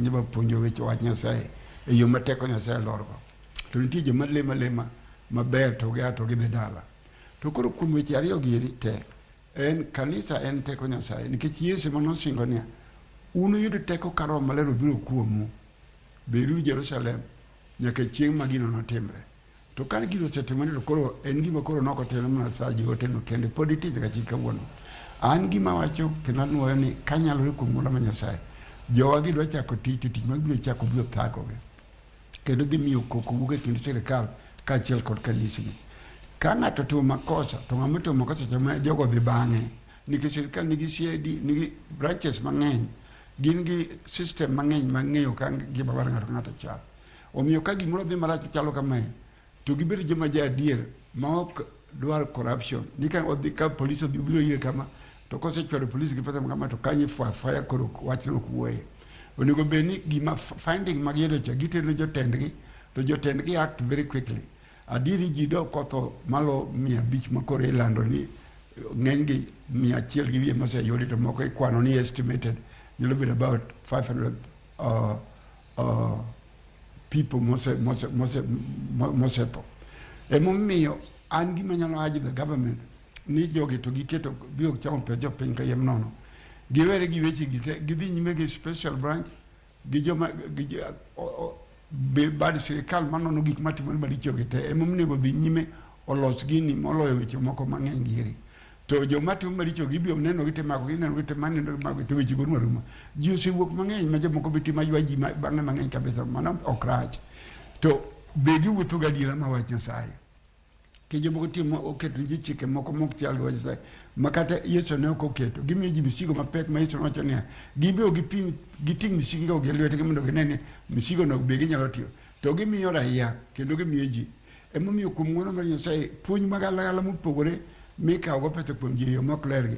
Niba puonjo weche wach Nyasaye e yo ma teko Nyasaye lorgo. To nitie joma lema maber to gidhi dala. To koro kuom weche ariyo giri te en kanisa en teko Nyasaye nikech Yesu ema nosingo niya unuyud teko ka Roho Maler obiro kuomu. Beru Jerusalem nyaka chieng' ma gino notimre. To ka gino osetimore to koro en gima koro nok otelo mana sa joteno kende pod itich ka chik kawuono. An gima wacho kendo anuoyo ni kanyalore kuom mula ma Nyasaye jowa gidwa chako tich to tich magibiro chako biro thagogi kendo dhi miyo koko wuok e kind sirikal kaachiel kod kanisni. Ka ng'ato timo makosa to ng'ama timo makosa chama jogo dhi bang'e nikech sirikal nigi CID nigi branches mang'eny gin gi system mang'eny mang'eyo ka gima bar ng'ato chal. Omiyo ka gimoro dhi marach chalo kamae to gibedo joma adier ma ok dwar corruption ni ka odhi ka polisi obiro yie kama to kosechwado polisi gi pesa kama to kanye fire koro wachno kuoye. Onego bed ni gima finding magiyudo cha gitero jotendgi to jotendgi act very quickly. Adiri ji do kotho malo 500 makoro ilando ni ng'enygi 100 gi wiye moseyudi to moko ikwano ni estimated will be about 500 people mosetho. Emomiyo an gima nyalo haji the government ni jogi to giketo biro chamo pejo piny ka yem nono. Giwere gi weche gidhi nyime gi special branch gi joma bad sirikal manono gik matimore maricho gi te emomiyo bi nyime olos gini moloyo weche moko mang'eny giri. To joma timo maricho gibiro neno gitemako gineno gitemano mago to weche goru maruma. Ji osewuok mang'eny ma jomoko bi timo aywa ji bang'e mang'eny kabisa mano ok rach. To be giwuotho gadiera ma wach Nyasaye. Ke jomoko timo oketo ji chike moko mok chal gi wach Nyasaye makata Yesu ne ok oketo. Gimiyo ji misigo mapek ma Yesu nowacho niya gibiro giting' misigo gi lwetgi mondo ginene misigo no be ginyalo tiyo. To gimiyo raia kendo gimiyo ji. Emomiyo kuom ng'wono mar Nyasaye puonj magalagala mopogore mikawogo pesa kuom ji e yo mok lergi